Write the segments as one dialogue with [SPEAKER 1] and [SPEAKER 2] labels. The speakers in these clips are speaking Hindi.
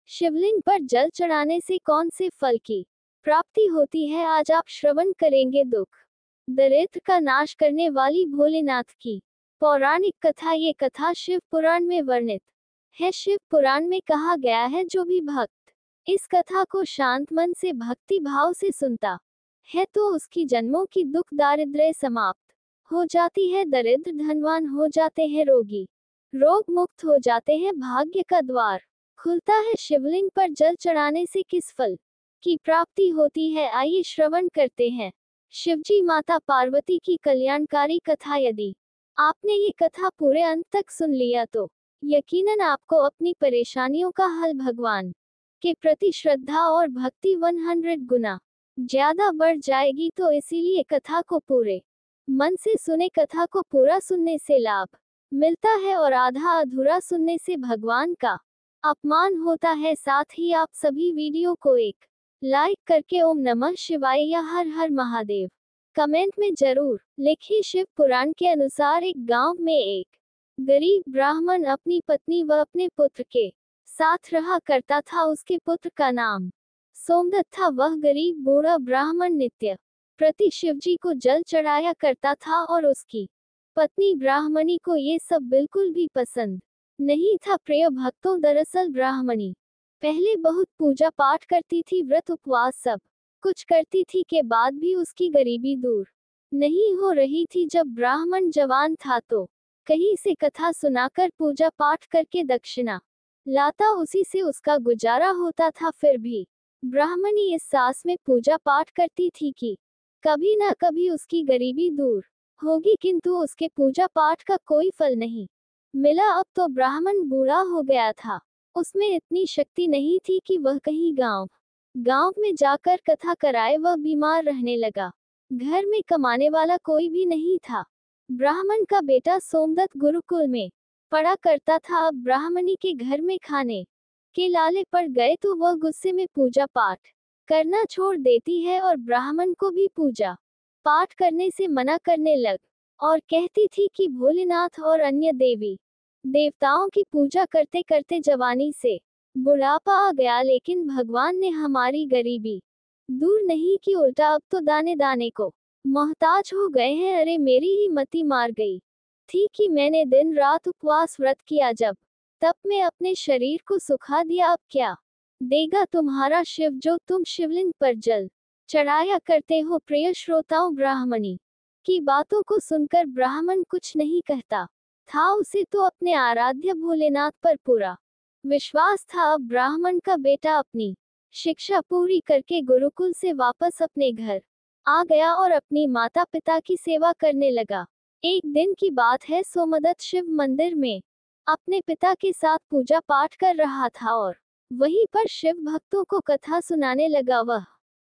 [SPEAKER 1] शिवलिंग पर जल चढ़ाने से कौन से फल की प्राप्ति होती है, आज आप श्रवण करेंगे। दुख दरिद्र का नाश करने वाली भोलेनाथ की पौराणिक कथा। ये कथा शिव पुराण में वर्णित है। शिव पुराण में कहा गया है, जो भी भक्त इस कथा को शांत मन से भक्ति भाव से सुनता है तो उसकी जन्मों की दुख दारिद्र्य समाप्त हो जाती है। दरिद्र धनवान हो जाते हैं, रोगी रोग मुक्त हो जाते हैं, भाग्य का द्वार खुलता है। शिवलिंग पर जल चढ़ाने से किस फल की प्राप्ति होती है, आइए श्रवण करते हैं। शिवजी माता पार्वती की कल्याणकारी कथा। यदि आपने ये कथा पूरे अंत तक सुन लिया तो यकीनन आपको अपनी परेशानियों का हल भगवान के प्रति श्रद्धा और भक्ति 100 गुना ज्यादा बढ़ जाएगी। तो इसीलिए कथा को पूरे मन से सुने। कथा को पूरा सुनने से लाभ मिलता है और आधा अधूरा सुनने से भगवान का अपमान होता है। साथ ही आप सभी वीडियो को एक लाइक करके ओम नमः शिवाय या हर हर महादेव कमेंट में जरूर लिखिए। शिव पुराण के अनुसार एक गांव में एक गरीब ब्राह्मण अपनी पत्नी व अपने पुत्र के साथ रहा करता था। उसके पुत्र का नाम सोमदत्त था। वह गरीब बूढ़ा ब्राह्मण नित्य प्रति शिवजी को जल चढ़ाया करता था और उसकी पत्नी ब्राह्मणी को ये सब बिल्कुल भी पसंद नहीं था। प्रिय भक्तों, दरअसल ब्राह्मणी पहले बहुत पूजा पाठ करती थी, व्रत उपवास सब कुछ करती थी, के बाद भी उसकी गरीबी दूर नहीं हो रही थी। जब ब्राह्मण जवान था तो कहीं से कथा सुनाकर पूजा पाठ करके दक्षिणा लाता, उसी से उसका गुजारा होता था। फिर भी ब्राह्मणी इस सास में पूजा पाठ करती थी कि कभी न कभी उसकी गरीबी दूर होगी, किंतु उसके पूजा पाठ का कोई फल नहीं मिला। अब तो ब्राह्मण बूढ़ा हो गया था, उसमें इतनी शक्ति नहीं थी कि वह कहीं गांव में जाकर कथा कराए। वह बीमार रहने लगा, घर में कमाने वाला कोई भी नहीं था। ब्राह्मण का बेटा सोमदत्त गुरुकुल में पढ़ा करता था। अब ब्राह्मणी के घर में खाने के लाले पड़ गए तो वह गुस्से में पूजा पाठ करना छोड़ देती है और ब्राह्मण को भी पूजा पाठ करने से मना करने लग और कहती थी कि भोलेनाथ और अन्य देवी देवताओं की पूजा करते करते जवानी से बुढ़ापा आ गया, लेकिन भगवान ने हमारी गरीबी दूर नहीं की, उल्टा अब तो दाने दाने को मोहताज हो गए हैं। अरे मेरी ही मति मार गई थी कि मैंने दिन रात उपवास व्रत किया, जब तब मैं अपने शरीर को सुखा दिया। अब क्या देगा तुम्हारा शिव, जो तुम शिवलिंग पर जल चढ़ाया करते हो। प्रिय श्रोताओं, ब्राह्मणी की बातों को सुनकर ब्राह्मण कुछ नहीं कहता था। उसे तो अपने आराध्य भोलेनाथ पर पूरा विश्वास था। अब ब्राह्मण का बेटा अपनी शिक्षा पूरी करके गुरुकुल से वापस अपने घर आ गया और अपनी माता पिता की सेवा करने लगा। एक दिन की बात है, सोमदत्त शिव मंदिर में अपने पिता के साथ पूजा पाठ कर रहा था और वहीं पर शिव भक्तों को कथा सुनाने लगा। वह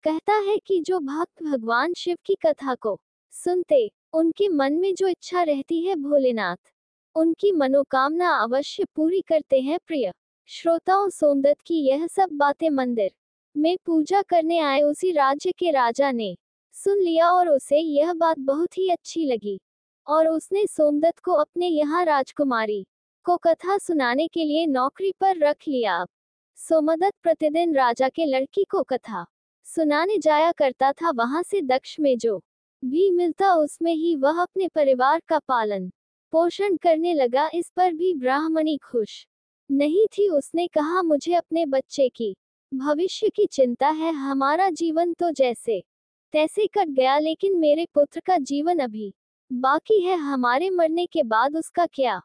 [SPEAKER 1] कहता है कि जो भक्त भगवान शिव की कथा को सुनते, उनके मन में जो इच्छा रहती है, भोलेनाथ उनकी मनोकामना अवश्य पूरी करते हैं। प्रिय श्रोताओं, सोमदत्त की यह सब बातें मंदिर में पूजा करने आए उसी राज्य के राजा ने सुन लिया और उसे यह बात बहुत ही अच्छी लगी और उसने सोमदत्त को अपने यहाँ राजकुमारी को कथा सुनाने के लिए नौकरी पर रख लिया। अब सोमदत्त प्रतिदिन राजा के लड़की को कथा सुनाने जाया करता था। वहां से दक्ष में जो भी मिलता उसमें ही वह अपने परिवार का पालन पोषण करने लगा। इस पर भी ब्राह्मणी खुश नहीं थी। उसने कहा, मुझे अपने बच्चे की भविष्य की चिंता है। हमारा जीवन तो जैसे तैसे कट गया, लेकिन मेरे पुत्र का जीवन अभी बाकी है। हमारे मरने के बाद उसका क्या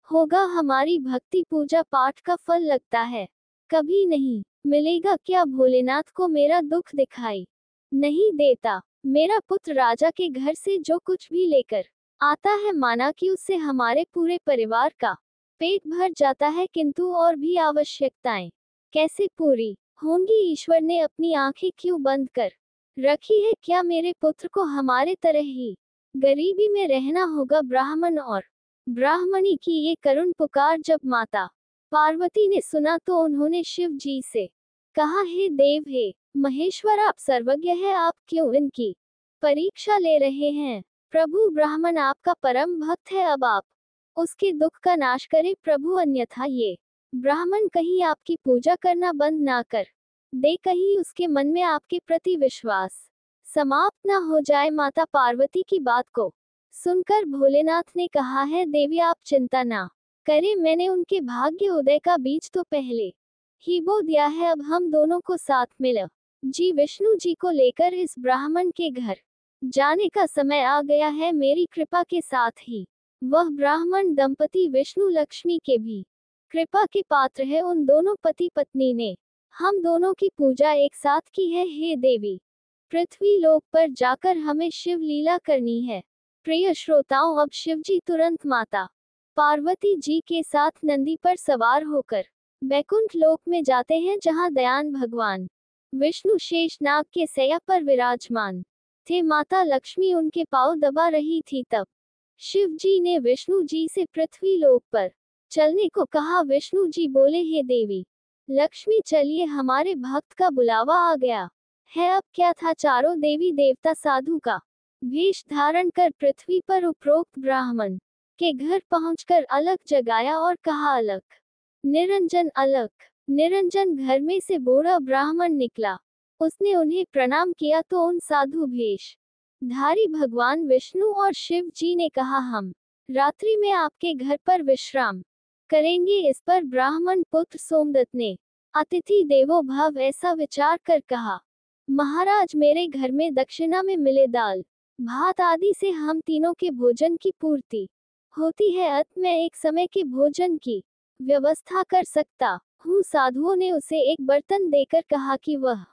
[SPEAKER 1] होगा? हमारी भक्ति पूजा पाठ का फल लगता है कभी नहीं मिलेगा। क्या भोलेनाथ को मेरा दुख दिखाई नहीं देता? मेरा पुत्र राजा के घर से जो कुछ भी लेकर आता है, माना कि उससे हमारे पूरे परिवार का पेट भर जाता है, किंतु और भी आवश्यकताएं कैसे पूरी होंगी? ईश्वर ने अपनी आंखें क्यों बंद कर रखी है? क्या मेरे पुत्र को हमारे तरह ही गरीबी में रहना होगा? ब्राह्मण और ब्राह्मणी की ये करुण पुकार जब माता पार्वती ने सुना तो उन्होंने शिव जी से कहा, हे देव, हे महेश्वर, आप सर्वज्ञ है, आप क्यों इनकी परीक्षा ले रहे हैं? प्रभु, ब्राह्मण आपका परम भक्त है, अब आप उसके दुख का नाश करें प्रभु, अन्यथा ये ब्राह्मण कहीं आपकी पूजा करना बंद ना कर दे, कहीं उसके मन में आपके प्रति विश्वास समाप्त न हो जाए। माता पार्वती की बात को सुनकर भोलेनाथ ने कहा है, देवी आप चिंता ना करें, मैंने उनके भाग्य उदय का बीज तो पहले ही बो दिया है। अब हम दोनों को साथ मिल जी विष्णु जी को लेकर इस ब्राह्मण के घर जाने का समय आ गया है। मेरी कृपा के साथ ही वह ब्राह्मण दंपति विष्णु लक्ष्मी के भी कृपा के पात्र है। उन दोनों पति पत्नी ने हम दोनों की पूजा एक साथ की है। हे देवी, पृथ्वी लोक पर जाकर हमें शिव लीला करनी है। प्रिय श्रोताओं, अब शिव जी तुरंत माता पार्वती जी के साथ नंदी पर सवार होकर बैकुंठ लोक में जाते हैं, जहां दयान भगवान विष्णु शेषनाग के सैया पर विराजमान थे। माता लक्ष्मी उनके पांव दबा रही थी। तब शिव जी ने विष्णु जी से पृथ्वी लोक पर चलने को कहा। विष्णु जी बोले, हे देवी लक्ष्मी चलिए, हमारे भक्त का बुलावा आ गया है। अब क्या था, चारों देवी देवता साधु का वेश धारण कर पृथ्वी पर उपरोक्त ब्राह्मण के घर पहुंचकर अलख जगाया और कहा, अलख निरंजन, अलख निरंजन। घर में से बूढ़ा ब्राह्मण निकला। उसने उन्हें प्रणाम किया तो उन साधु भेष धारी भगवान विष्णु और शिव जी ने कहा, हम रात्रि में आपके घर पर विश्राम करेंगे। इस पर ब्राह्मण पुत्र सोमदत्त ने अतिथि देवो भव ऐसा विचार कर कहा, महाराज मेरे घर में दक्षिणा में मिले दाल भात आदि से हम तीनों के भोजन की पूर्ति होती है, अत मैं एक समय के भोजन की व्यवस्था कर सकता हूँ। साधुओं ने उसे एक बर्तन देकर कहा कि वह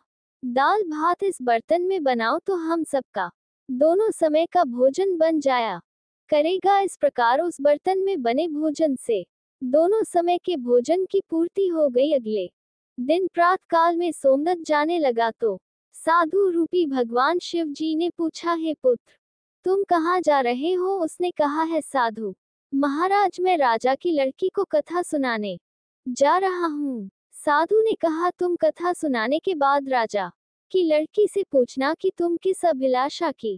[SPEAKER 1] दाल भात इस बर्तन में बनाओ तो हम सबका दोनों समय का भोजन बन जाया करेगा। इस प्रकार उस बर्तन में बने भोजन से दोनों समय के भोजन की पूर्ति हो गई। अगले दिन प्रातः काल में सोमदत्त जाने लगा तो साधु रूपी भगवान शिव जी ने पूछा, हे पुत्र तुम कहाँ जा रहे हो? उसने कहा है, साधु महाराज मैं राजा की लड़की को कथा सुनाने जा रहा हूँ। साधु ने कहा, तुम कथा सुनाने के बाद राजा की लड़की से पूछना कि तुम किस अभिलाषा की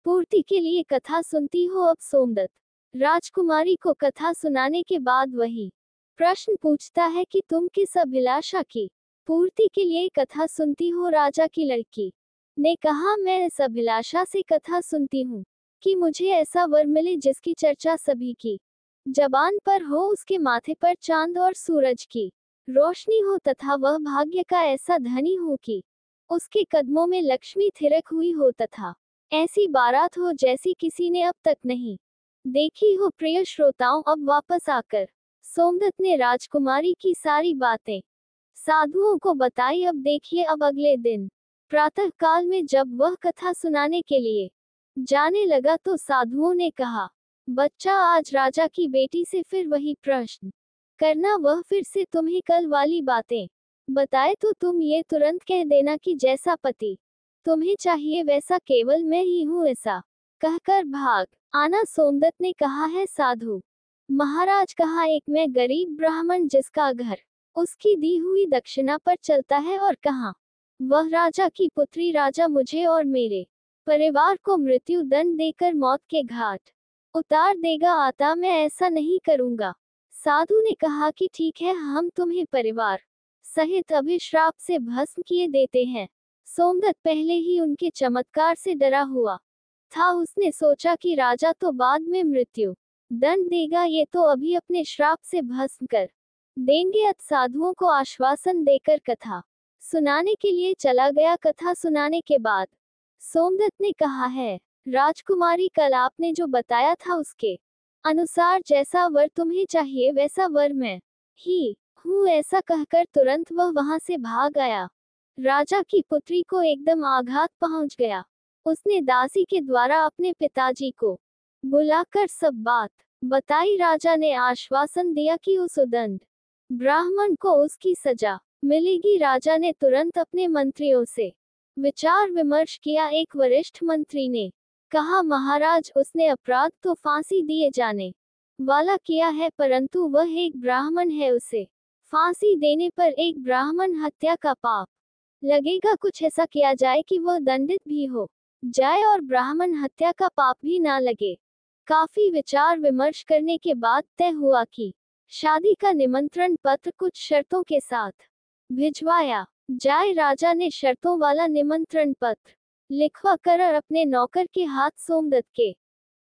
[SPEAKER 1] पूर्ति के लिए कथा सुनती हो। अब सोमदत्त राजकुमारी को कथा सुनाने के बाद वही प्रश्न पूछता है कि तुम किस अभिलाषा की पूर्ति के लिए कथा सुनती हो। राजा की लड़की ने कहा, मैं इस अभिलाषा से कथा सुनती हूँ कि मुझे ऐसा वर मिले जिसकी चर्चा सभी की जबान पर हो, उसके माथे पर चांद और सूरज की रोशनी हो तथा वह भाग्य का ऐसा धनी हो कि उसके कदमों में लक्ष्मी थिरक हुई हो तथा ऐसी बारात हो जैसी किसी ने अब तक नहीं देखी हो। प्रिय श्रोताओं, अब वापस आकर सोमदत्त ने राजकुमारी की सारी बातें साधुओं को बताई। अब देखिए, अब अगले दिन प्रातः काल में जब वह कथा सुनाने के लिए जाने लगा तो साधुओं ने कहा, बच्चा आज राजा की बेटी से फिर वही प्रश्न करना, वह फिर से तुम्हें कल वाली बातें बताए तो तुम ये तुरंत कह देना कि जैसा पति तुम्हें चाहिए वैसा केवल मैं ही हूँ। ऐसा कहकर भाग आना। सोमदत्त ने कहा है, साधु महाराज कहा, एक मैं गरीब ब्राह्मण जिसका घर उसकी दी हुई दक्षिणा पर चलता है, और कहा वह राजा की पुत्री राजा मुझे और मेरे परिवार को मृत्यु दंड देकर मौत के घाट उतार देगा। आता मैं ऐसा नहीं करूंगा। साधु ने कहा कि ठीक है, हम तुम्हें परिवार सहित अभिश्राप से भस्म किए देते हैं। सोमदत्त पहले ही उनके चमत्कार से डरा हुआ था। उसने सोचा कि राजा तो बाद में मृत्यु दंड देगा, ये तो अभी अपने श्राप से भस्म कर देंगे। अत साधुओं को आश्वासन देकर कथा सुनाने के लिए चला गया। कथा सुनाने के बाद सोमदत्त ने कहा है, राजकुमारी कल आपने जो बताया था उसके अनुसार जैसा वर तुम्हें चाहिए वैसा वर मैं ही हूँ। ऐसा कहकर तुरंत वह वहां से भाग आया। राजा की पुत्री को एकदम आघात पहुंच गया। उसने दासी के द्वारा अपने पिताजी को बुलाकर सब बात बताई। राजा ने आश्वासन दिया कि उस उदंड ब्राह्मण को उसकी सजा मिलेगी। राजा ने तुरंत अपने मंत्रियों से विचार विमर्श किया। एक वरिष्ठ मंत्री ने कहा, महाराज उसने अपराध तो फांसी दिए जाने वाला किया है, परंतु वह एक ब्राह्मण है, उसे फांसी देने पर एक ब्राह्मण हत्या का पाप लगेगा। कुछ ऐसा किया जाए कि वह दंडित भी हो जाए और ब्राह्मण हत्या का पाप भी ना लगे। काफी विचार विमर्श करने के बाद तय हुआ कि शादी का निमंत्रण पत्र कुछ शर्तों के साथ भिजवाया जाए। राजा ने शर्तों वाला निमंत्रण पत्र लिखवा कर अपने नौकर के हाथ सोमदत्त के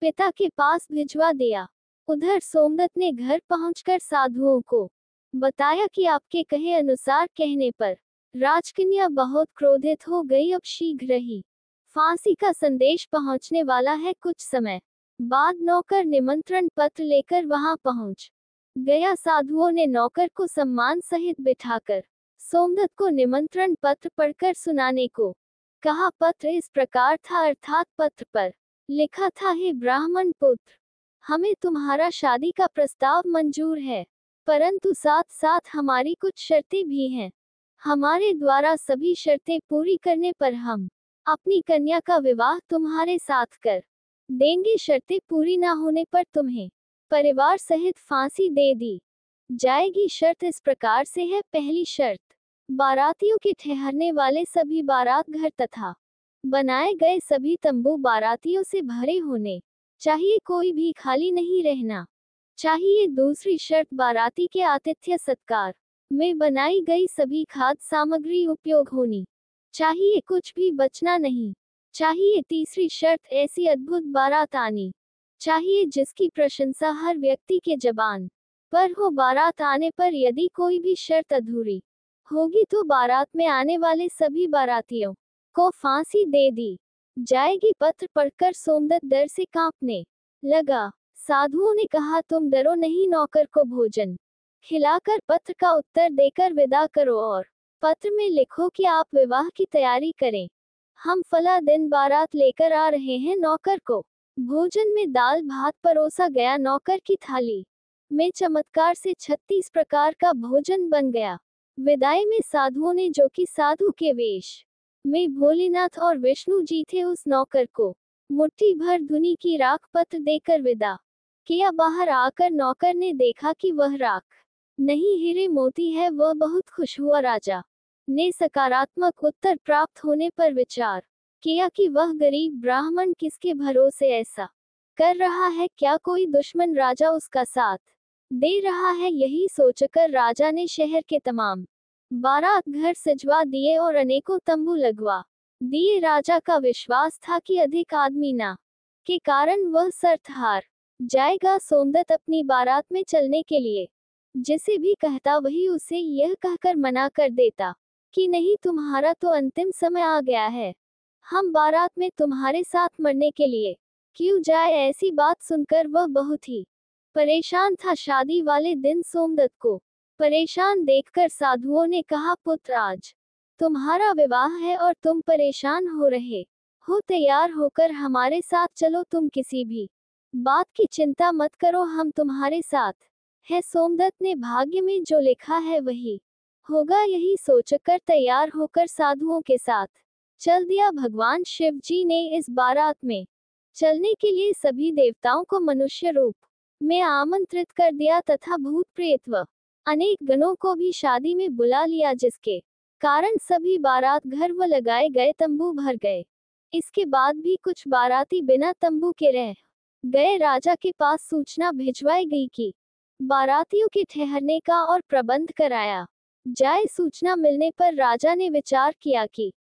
[SPEAKER 1] पिता के पास भिजवा दिया। उधर सोमदत्त ने घर पहुंचकर साधुओं को बताया कि आपके कहे अनुसार कहने पर राजकन्या बहुत क्रोधित हो गई। अब शीघ्र ही फांसी का संदेश पहुंचने वाला है। कुछ समय बाद नौकर निमंत्रण पत्र लेकर वहां पहुंच गया। साधुओं ने नौकर को सम्मान सहित बिठाकर सोमदत्त को निमंत्रण पत्र पढ़कर सुनाने को कहा। पत्र इस प्रकार था, अर्थात पत्र पर लिखा था, हे ब्राह्मण पुत्र, हमें तुम्हारा शादी का प्रस्ताव मंजूर है, परंतु साथ साथ हमारी कुछ शर्तें भी हैं। हमारे द्वारा सभी शर्तें पूरी करने पर हम अपनी कन्या का विवाह तुम्हारे साथ कर देंगे। शर्तें पूरी न होने पर तुम्हें परिवार सहित फांसी दे दी जाएगी। शर्त इस प्रकार से है। पहली शर्त, बारातियों के ठहरने वाले सभी बारात घर तथा बनाए गए सभी तंबू बारातियों से भरे होने चाहिए, कोई भी खाली नहीं रहना चाहिए। दूसरी शर्त, बाराती के आतिथ्य सत्कार में बनाई गई सभी खाद्य सामग्री उपयोग होनी चाहिए, कुछ भी बचना नहीं चाहिए। तीसरी शर्त, ऐसी अद्भुत बारात आनी चाहिए जिसकी प्रशंसा हर व्यक्ति के जबान पर हो। बारात आने पर यदि कोई भी शर्त अधूरी होगी तो बारात में आने वाले सभी बारातियों को फांसी दे दी जाएगी। पत्र पढ़कर सोमदत्त डर से कांपने लगा। साधुओं ने कहा, तुम डरो नहीं, नौकर को भोजन खिलाकर पत्र का उत्तर देकर विदा करो और पत्र में लिखो कि आप विवाह की तैयारी करें, हम फला दिन बारात लेकर आ रहे हैं। नौकर को भोजन में दाल भात परोसा गया। नौकर की थाली में चमत्कार से 36 प्रकार का भोजन बन गया। विदाई में साधुओं ने, जो कि साधु के वेश में भोलेनाथ और विष्णु जी थे, उस नौकर को मुट्ठी भर धुनी की राख पत्र देकर विदा किया। बाहर आकर नौकर ने देखा कि वह राख नहीं हीरे मोती है। वह बहुत खुश हुआ। राजा ने सकारात्मक उत्तर प्राप्त होने पर विचार किया कि वह गरीब ब्राह्मण किसके भरोसे ऐसा कर रहा है, क्या कोई दुश्मन राजा उसका साथ दे रहा है। यही सोचकर राजा ने शहर के तमाम बारात घर सजवा दिए और अनेकों तंबू लगवा दिए। राजा का विश्वास था कि अधिक आदमी ना के कारण वह शर्त हार जाएगा। सोमदत्त अपनी बारात में चलने के लिए जिसे भी कहता वही उसे यह कहकर मना कर देता कि नहीं, तुम्हारा तो अंतिम समय आ गया है, हम बारात में तुम्हारे साथ मरने के लिए क्यों जाए। ऐसी बात सुनकर वह बहुत ही परेशान था। शादी वाले दिन सोमदत्त को परेशान देखकर साधुओं ने कहा, पुत्र, आज तुम्हारा विवाह है और तुम परेशान हो रहे हो, तैयार होकर हमारे साथ चलो। तुम किसी भी बात की चिंता मत करो, हम तुम्हारे साथ है। सोमदत्त ने भाग्य में जो लिखा है वही होगा, यही सोचकर तैयार होकर साधुओं के साथ चल दिया। भगवान शिव जी ने इस बारात में चलने के लिए सभी देवताओं को मनुष्य रूप में आमंत्रित कर दिया तथा भूत प्रेत व अनेक गणों को भी शादी में बुला लिया, जिसके कारण सभी बारात घर व लगाए गए तंबू भर गए। इसके बाद भी कुछ बाराती बिना तंबू के रह गए। राजा के पास सूचना भिजवाई गई कि बारातियों के ठहरने का और प्रबंध कराया जाए। सूचना मिलने पर राजा ने विचार किया कि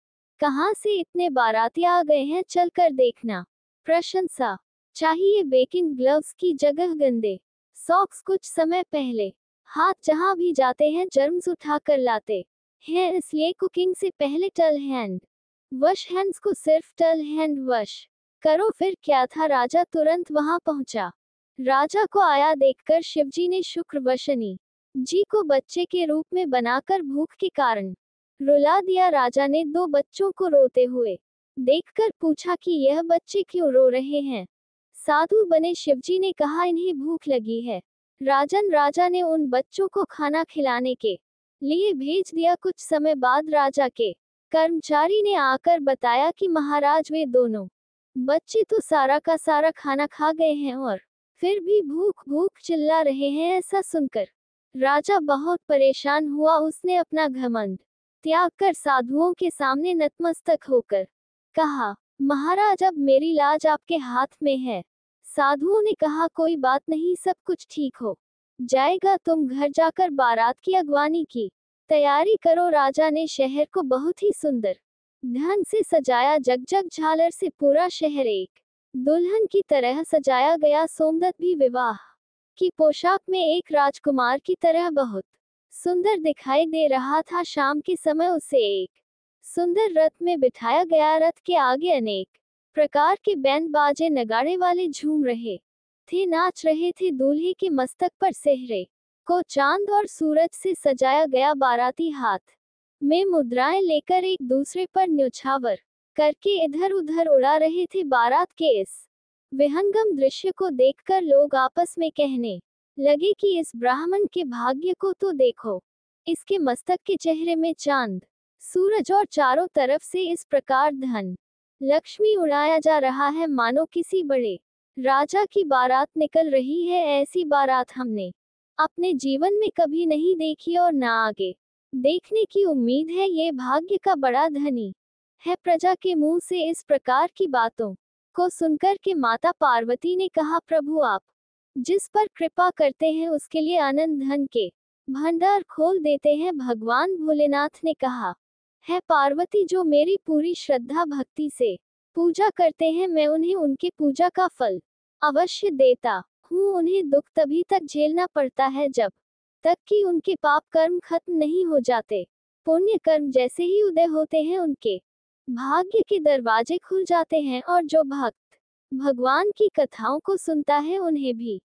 [SPEAKER 1] कहां से इतने बाराती आ गए हैं, चलकर देखना प्रशंसा चाहिए। बेकिंग ग्लव्स की जगह गंदे सॉक्स कुछ समय पहले हाथ जहां भी जाते हैं जर्म्स उठा कर लाते हैं, इसलिए कुकिंग से पहले टल हैंड वश हैंड्स को सिर्फ टल हैंड वश करो। फिर क्या था, राजा तुरंत वहां पहुंचा। राजा को आया देखकर शिवजी ने शुक्र व शनि जी को बच्चे के रूप में बनाकर भूख के कारण रुला दिया। राजा ने 2 बच्चों को रोते हुए देखकर पूछा कि यह बच्चे क्यों रो रहे हैं। साधु बने शिवजी ने कहा, इन्हें भूख लगी है। राजा ने उन बच्चों को खाना खिलाने के लिए भेज दिया। कुछ समय बाद राजा के कर्मचारी ने आकर बताया कि महाराज, वे दोनों बच्चे तो सारा का सारा खाना खा गए हैं और फिर भी भूख भूख चिल्ला रहे हैं। ऐसा सुनकर राजा बहुत परेशान हुआ। उसने अपना घमंड त्याग कर साधुओं के सामने नतमस्तक होकर कहा, महाराज, अब मेरी लाज आपके हाथ में है। साधुओं ने कहा, कोई बात नहीं, सब कुछ ठीक हो जाएगा तुम घर जाकर बारात की अगवानी की तैयारी करो। राजा ने शहर को बहुत ही सुंदर ढंग से सजाया। जगजग झालर से पूरा शहर एक दुल्हन की तरह सजाया गया। सोमदत्त भी विवाह की पोशाक में एक राजकुमार की तरह बहुत सुंदर दिखाई दे रहा था। शाम के समय उसे एक सुंदर रथ में बिठाया गया। रथ के आगे अनेक प्रकार के बैंड बाजे नगाड़े वाले झूम रहे थे, नाच रहे थे। दूल्हे के मस्तक पर सेहरे को चांद और सूरज से सजाया गया। बाराती हाथ में मुद्राएं लेकर एक दूसरे पर न्योछावर करके इधर उधर उड़ा रहे थे। बारात के इस विहंगम दृश्य को देखकर लोग आपस में कहने लगे कि इस ब्राह्मण के भाग्य को तो देखो, इसके मस्तक के चेहरे में चांद सूरज और चारों तरफ से इस प्रकार धन लक्ष्मी उड़ाया जा रहा है मानो किसी बड़े राजा की बारात निकल रही है। ऐसी बारात हमने अपने जीवन में कभी नहीं देखी और ना आगे देखने की उम्मीद है। ये भाग्य का बड़ा धनी है। प्रजा के मुंह से इस प्रकार की बातों को सुनकर के माता पार्वती ने कहा, प्रभु आप जिस पर कृपा करते हैं उसके लिए आनंद धन के भंडार खोल देते हैं। भगवान भोलेनाथ ने कहा, है पार्वती जो मेरी पूरी श्रद्धा भक्ति से पूजा करते हैं मैं उन्हें उनके पूजा का फल अवश्य देता हूँ। उन्हें दुख तभी तक झेलना पड़ता है जब तक कि उनके पाप कर्म खत्म नहीं हो जाते। पुण्य कर्म जैसे ही उदय होते हैं उनके भाग्य के दरवाजे खुल जाते हैं और जो भक्त भगवान की कथाओं को सुनता है उन्हें भी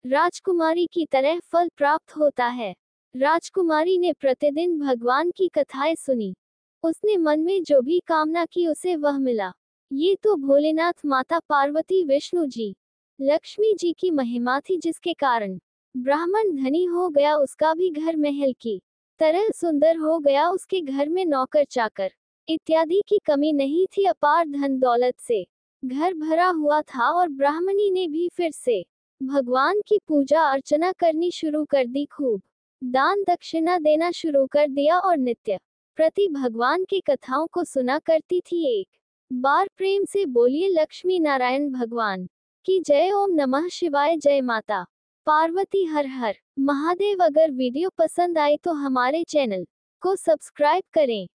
[SPEAKER 1] राजकुमारी की तरह फल प्राप्त होता है। राजकुमारी ने प्रतिदिन भगवान की कथाएं सुनी। उसने मन में जो भी कामना की उसे वह मिला। ये तो भोलेनाथ, माता पार्वती, विष्णु जी, लक्ष्मी जी की महिमा थी जिसके कारण ब्राह्मण धनी हो गया। उसका भी घर महल की तरह सुंदर हो गया। उसके घर में नौकर चाकर इत्यादि की कमी नहीं थी। अपार धन दौलत से घर भरा हुआ था और ब्राह्मणी ने भी फिर से भगवान की पूजा अर्चना करनी शुरू कर दी। खूब दान दक्षिणा देना शुरू कर दिया और नित्य प्रति भगवान की कथाओं को सुना करती थी। एक बार प्रेम से बोलिए लक्ष्मी नारायण भगवान की जय। ओम नमः शिवाय। जय माता पार्वती। हर हर महादेव। अगर वीडियो पसंद आए तो हमारे चैनल को सब्सक्राइब करें।